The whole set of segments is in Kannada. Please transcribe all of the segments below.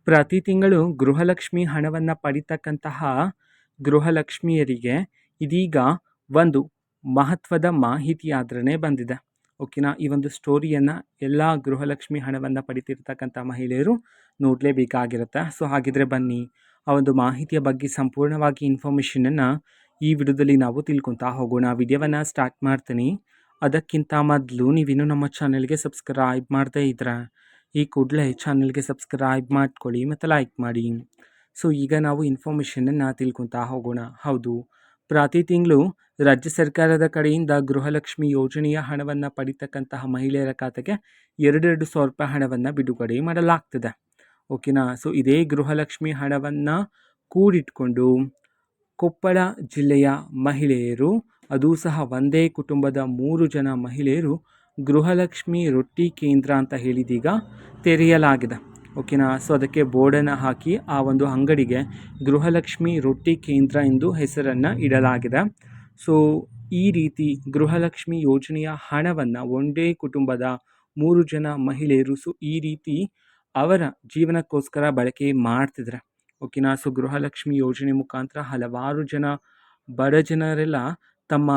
ಪ್ರತಿ ತಿಂಗಳು ಗೃಹಲಕ್ಷ್ಮಿ ಹಣವನ್ನು ಪಡಿತಕ್ಕಂತಹ ಗೃಹಲಕ್ಷ್ಮಿಯರಿಗೆ ಇದೀಗ ಒಂದು ಮಹತ್ವದ ಮಾಹಿತಿ ಆದ್ರೇ ಬಂದಿದೆ. ಓಕೆನಾ, ಈ ಒಂದು ಸ್ಟೋರಿಯನ್ನು ಎಲ್ಲ ಗೃಹಲಕ್ಷ್ಮಿ ಹಣವನ್ನು ಪಡಿತಿರ್ತಕ್ಕಂಥ ಮಹಿಳೆಯರು ನೋಡಲೇಬೇಕಾಗಿರುತ್ತೆ. ಸೊ ಹಾಗಿದ್ರೆ ಬನ್ನಿ ಆ ಒಂದು ಮಾಹಿತಿಯ ಬಗ್ಗೆ ಸಂಪೂರ್ಣವಾಗಿ ಇನ್ಫಾರ್ಮೇಷನನ್ನು ಈ ವಿಡಿಯೋದಲ್ಲಿ ನಾವು ತಿಳ್ಕೊತಾ ಹೋಗೋಣ. ವಿಡಿಯೋವನ್ನು ಸ್ಟಾರ್ಟ್ ಮಾಡ್ತೀನಿ. ಅದಕ್ಕಿಂತ ಮೊದಲು ನೀವಿನ್ನೂ ನಮ್ಮ ಚಾನೆಲ್ಗೆ ಸಬ್ಸ್ಕ್ರೈಬ್ ಮಾಡದೇ ಇದ್ರೆ ಈ ಕೂಡಲೇ ಚಾನಲ್ಗೆ ಸಬ್ಸ್ಕ್ರೈಬ್ ಮಾಡ್ಕೊಳ್ಳಿ ಮತ್ತು ಲೈಕ್ ಮಾಡಿ. ಸೊ ಈಗ ನಾವು ಇನ್ಫಾರ್ಮೇಷನನ್ನು ತಿಳ್ಕೊತಾ ಹೋಗೋಣ. ಹೌದು, ಪ್ರತಿ ತಿಂಗಳು ರಾಜ್ಯ ಸರ್ಕಾರದ ಕಡೆಯಿಂದ ಗೃಹಲಕ್ಷ್ಮಿ ಯೋಜನೆಯ ಹಣವನ್ನು ಪಡಿತಕ್ಕಂತಹ ಮಹಿಳೆಯರ ಖಾತೆಗೆ 2,200 ರೂಪಾಯಿ ಹಣವನ್ನು ಬಿಡುಗಡೆ ಮಾಡಲಾಗ್ತದೆ. ಓಕೆನಾ, ಸೊ ಇದೇ ಗೃಹಲಕ್ಷ್ಮಿ ಹಣವನ್ನು ಕೂಡಿಟ್ಕೊಂಡು ಕೊಪ್ಪಳ ಜಿಲ್ಲೆಯ ಮಹಿಳೆಯರು, ಅದೂ ಸಹ ಒಂದೇ ಕುಟುಂಬದ 3 ಜನ ಮಹಿಳೆಯರು ಗೃಹಲಕ್ಷ್ಮಿ ರೊಟ್ಟಿ ಕೇಂದ್ರ ಅಂತ ಹೇಳಿದೀಗ ತೆರೆಯಲಾಗಿದೆ. ಓಕೆನಾ, ಸೊ ಅದಕ್ಕೆ ಬೋರ್ಡನ್ನು ಹಾಕಿ ಆ ಒಂದು ಅಂಗಡಿಗೆ ಗೃಹಲಕ್ಷ್ಮಿ ರೊಟ್ಟಿ ಕೇಂದ್ರ ಎಂದು ಹೆಸರನ್ನು ಇಡಲಾಗಿದೆ. ಸೊ ಈ ರೀತಿ ಗೃಹಲಕ್ಷ್ಮಿ ಯೋಜನೆಯ ಹಣವನ್ನು ಒಂದೇ ಕುಟುಂಬದ 3 ಜನ ಮಹಿಳೆಯರು ಸೊ ಈ ರೀತಿ ಅವರ ಜೀವನಕ್ಕೋಸ್ಕರ ಬಳಕೆ ಮಾಡ್ತಿದ್ದಾರೆ. ಓಕೆನಾ, ಸೊ ಗೃಹಲಕ್ಷ್ಮಿ ಯೋಜನೆ ಮುಖಾಂತರ ಹಲವಾರು ಜನ ಬಡ ಜನರೆಲ್ಲ ತಮ್ಮ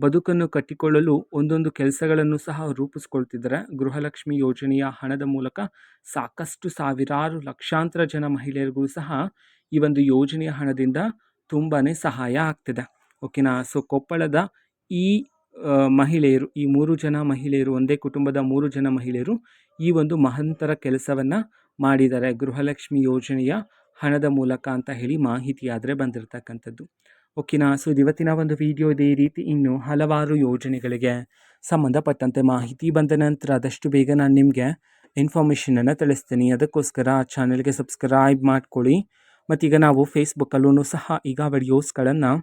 ಬದುಕನ್ನು ಕಟ್ಟಿಕೊಳ್ಳಲು ಒಂದೊಂದು ಕೆಲಸಗಳನ್ನು ಸಹ ರೂಪಿಸ್ಕೊಳ್ತಿದ್ದಾರೆ. ಗೃಹಲಕ್ಷ್ಮಿ ಯೋಜನೆಯ ಹಣದ ಮೂಲಕ ಸಾಕಷ್ಟು ಸಾವಿರಾರು ಲಕ್ಷಾಂತರ ಜನ ಮಹಿಳೆಯರಿಗೂ ಸಹ ಈ ಒಂದು ಯೋಜನೆಯ ಹಣದಿಂದ ತುಂಬಾ ಸಹಾಯ ಆಗ್ತಿದೆ. ಓಕೆನಾ, ಸೊ ಕೊಪ್ಪಳದ ಈ ಮಹಿಳೆಯರು, ಈ 3 ಜನ ಮಹಿಳೆಯರು, ಒಂದೇ ಕುಟುಂಬದ 3 ಜನ ಮಹಿಳೆಯರು ಈ ಒಂದು ಮಹಂತರ ಕೆಲಸವನ್ನು ಮಾಡಿದ್ದಾರೆ ಗೃಹಲಕ್ಷ್ಮಿ ಯೋಜನೆಯ ಹಣದ ಮೂಲಕ ಅಂತ ಹೇಳಿ ಮಾಹಿತಿ ಆದರೆ ಬಂದಿರತಕ್ಕಂಥದ್ದು. ಓಕೆನಾ, ಸೊ ಇವತ್ತಿನ ಒಂದು ವಿಡಿಯೋ ಇದೇ ರೀತಿ ಇನ್ನೂ ಹಲವಾರು ಯೋಜನೆಗಳಿಗೆ ಸಂಬಂಧಪಟ್ಟಂತೆ ಮಾಹಿತಿ ಬಂದ ನಂತರ ಆದಷ್ಟು ಬೇಗ ನಾನು ನಿಮಗೆ ಇನ್ಫಾರ್ಮೇಷನನ್ನು ತಿಳಿಸ್ತೀನಿ. ಅದಕ್ಕೋಸ್ಕರ ಚಾನಲ್ಗೆ ಸಬ್ಸ್ಕ್ರೈಬ್ ಮಾಡ್ಕೊಳ್ಳಿ. ಮತ್ತೀಗ ನಾವು ಫೇಸ್ಬುಕ್ಕಲ್ಲೂ ಸಹ ಈಗ ವಿಡಿಯೋಸ್ಗಳನ್ನು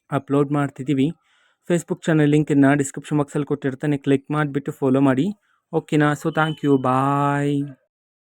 ಅಪ್ಲೋಡ್ ಮಾಡ್ತಿದ್ದೀವಿ. ಫೇಸ್ಬುಕ್ ಚಾನಲ್ ಲಿಂಕನ್ನು ಡಿಸ್ಕ್ರಿಪ್ಷನ್ ಬಾಕ್ಸಲ್ಲಿ ಕೊಟ್ಟಿರ್ತಾನೆ, ಕ್ಲಿಕ್ ಮಾಡಿಬಿಟ್ಟು ಫಾಲೋ ಮಾಡಿ. ಓಕೆನಾ, ಸೊ ಥ್ಯಾಂಕ್ ಯು, ಬಾಯ್.